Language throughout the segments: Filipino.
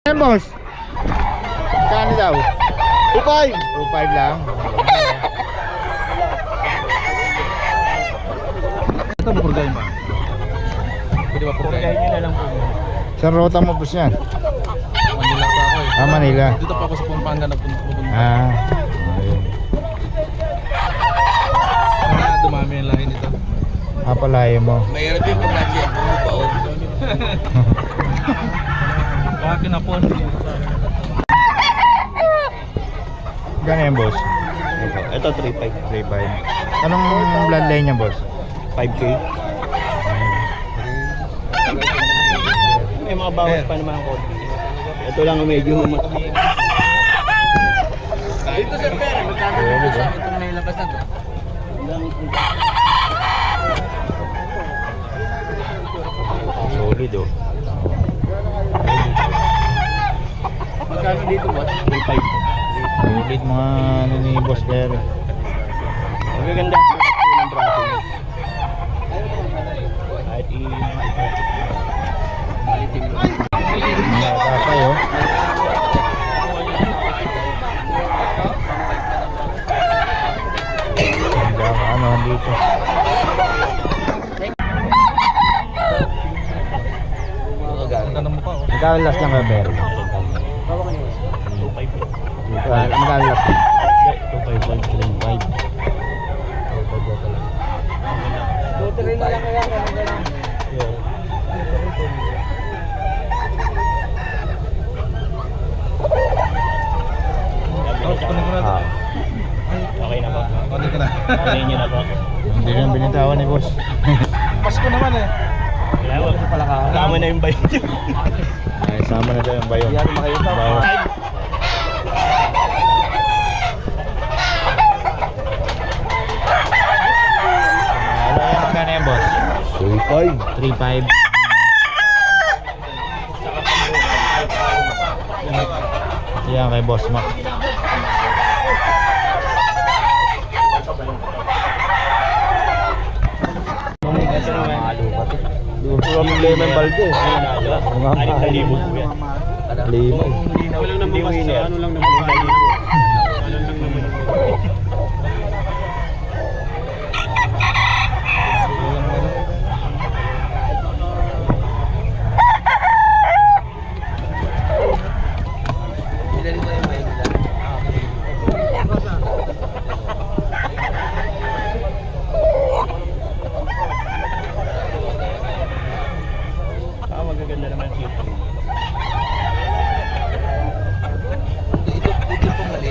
Ayan boss. Kano daw? 2.5. 2.5 lang. Ito ba purgayin ba? Pwede ba purgayin nyo na lang po? Saan rota mo boss yan? Manila pa ako eh. Ah, Manila. Dito pa ako sa Pampanga nagpunta. Ah. Ayun. Dumami ang lahi nito. Palayo mo. Mayroon din pag nandiyan yan. Bumaon. Baka kinapon. Gano'n yan boss? Ito 3.5. 3.5. Anong bloodline niya boss? 5K. May mga bawas pa naman ako. Ito lang ang medyo mataas. Dito sir, pero magkano dito sa itong nailabas na to? Solid oh. Magkano dito ba? 3.5. Solid mga ano ni boss Derek. Ang ganda ng braso niya. Kahit Nakakay oh. Hanggang ano dito. Ganda ng mukha oh. Magkano last lang kayo pero? 2.5. Magkano last lang? 2.5. 2.3 na lang kaya ganun. Kunin ko na ito. Okay na ba? Kunin ko na. Kunin nyo na ba? Hindi lang binitawan ni boss. Pasko naman eh. Kama na yung bayo. Ay, sama na daw yung bayo. Yan makita. Bayo. Ano yan? Magkano yan boss? 3.5. 3.5. Yan kay Boss Mac. Problema yung balde. Anim na libo po yan. Limo. Hindi winner. Ano lang naman. Magaganda naman siya. Ito pong mali.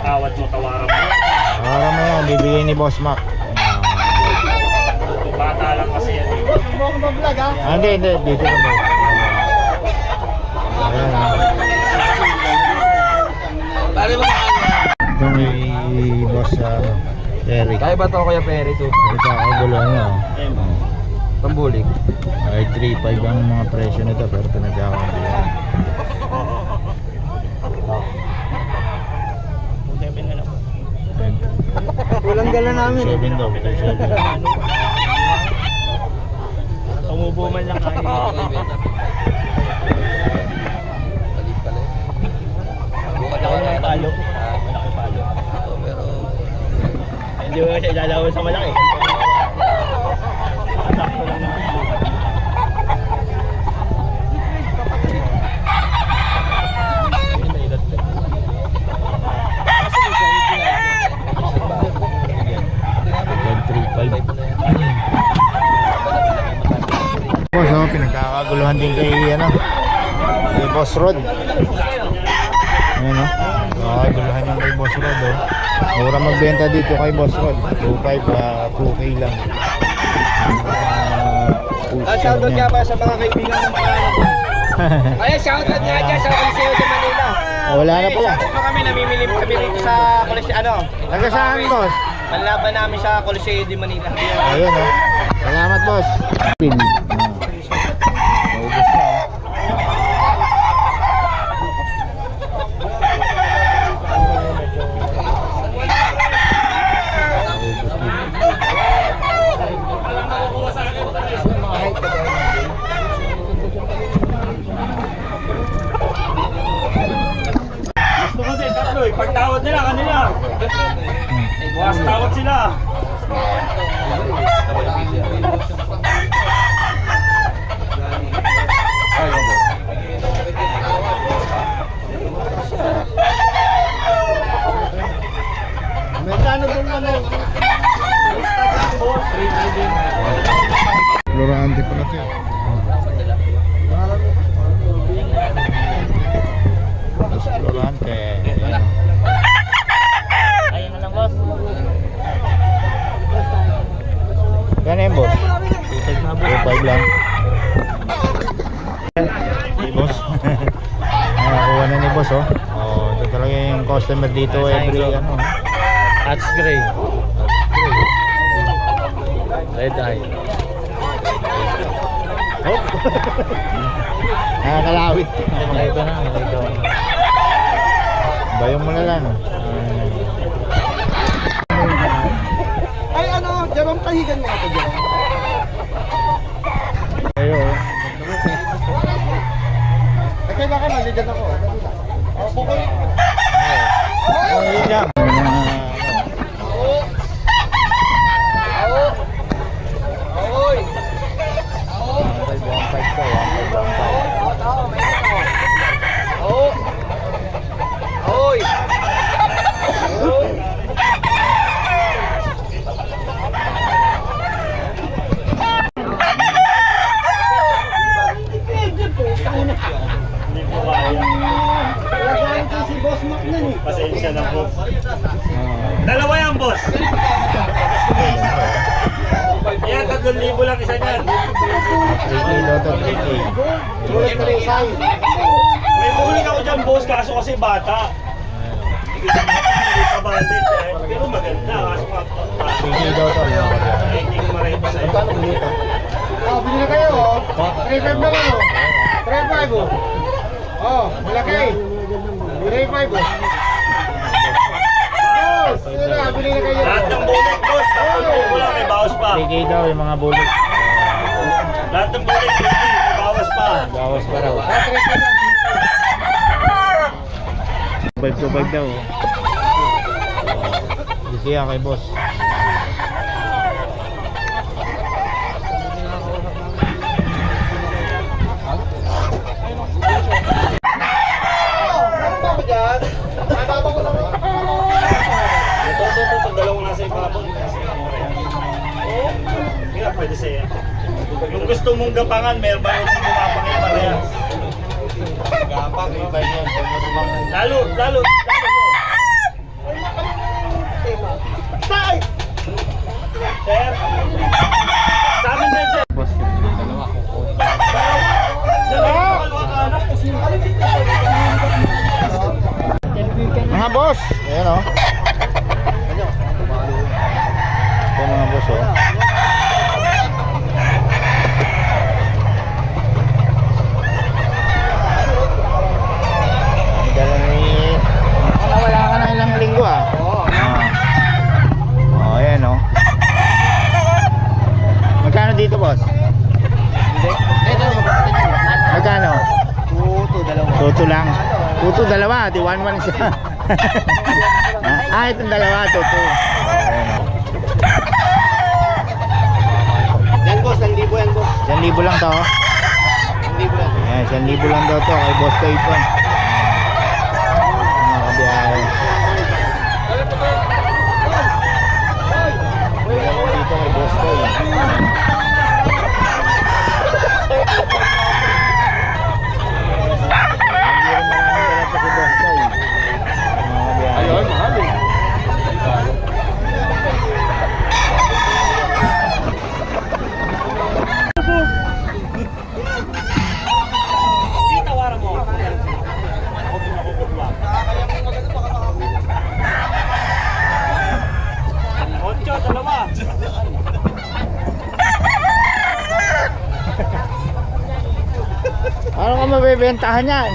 Awad mo, tawaran mo. Tawaran mo yan. Bibigay ni Boss Mac. Bata lang kasi yan. Hindi. Dito lang ba? Ayan ah. Pare mo Ito may Boss Eric. Kaya ba ito Kuya Perry ito? Ito ang gulo niya. Tambulig. Ay 3.5 ang mga presyo nito pero pinagkakabili. 7 na lang. Walang gala namin. 7 daw. 7. Tumubo man lang kaya. Palit pala. Malaki ng palo. Malaki palo. Pero hindi mo siya ilalawan sa malaki. Sakto lang naman. Boss, oh, pinagkakaguluhan din kay Boss Rod. Ayan oh. Nakakaguluhan yung kay Boss Rod oh. Mura magbenta dito kay Boss Rod. 2.5, 2K lang. Shoutout nga ba sa mga kaibigan ng mga ay, shoutout nga dyan sa Coliseo de Manila. Wala na pala. Shoutout mo kami, namimili kami rito sa Coliseo, Taga saan boss? Panlaban namin sa Coliseo de Manila. Ayun oh. Salamat boss. Pin. Naubos na oh. Magkano yan, boss? 2.5 na boss. 2.5 lang. Hey, boss. Nakakuha na ni boss, oh. Oh, ito talaga yung customer dito every, ano. Hats gray. Red eye. Oh. Nakakalawit. Nakita na. Bayong mo na lang, oh. Ay ano, Jerome, tahigan mo ako, Jerome. Ayo, oh. Ay, kailangan naligan ako. Bukurin ko. Oh, yun lang. Ahoy! 1.5 to, 1.5. Ahoy! Pasensya na po. Dalawa yan, boss. Yan, 3,000 lang isa niyan. 3K daw to, 3K. May buling ako dyan, boss, kaso kasi bata. Hindi pa bandit eh. Pero maganda, kaso nga. 3K daw to. Hindi ko maray pa sa'yo. Bili na kayo, 3.5 na lang, 3.5, malaki. 3.5, boss, bili na kayo. Lahat ng bulik, boss. Tapos mo lang, may bawas pa. 3K daw yung mga bulik. Lahat ng bulik, may bawas pa. Bawas pa raw. 5 daw. Busy yan kay boss. Ito, dalawang nasa ibabaw. Kaya pwede sa'yo. Yung gusto mong gapangan, meron ba yung gumapangin parehas? Gapang, iba yan. Lalo. Sir, sa amin din, sir. Boss, dalawa ko. Mga boss, ayan o. Ito mga boss o. Dala ni... Wala ka na ilang linggo ah. Oh, ayan o. Magkano dito boss? Magkano? Tuto lang. Tuto dalawa, di 1-1 siya. Itong dalawa, tuto. Yan, boss, 1,000 yan, boss. 1,000 lang to. 1,000 yan. Ayan, 1,000 lang daw to kay Boss Toy po. Mga kabiyahe. Ayan lang dito kay Boss Toy. Hindi rin maraming dala to si Boss Toy. Mga kabiyahe. Ayun, mahal eh. Tawaran mo. Ocho, dalawa. Ano ka mabibentahan yan?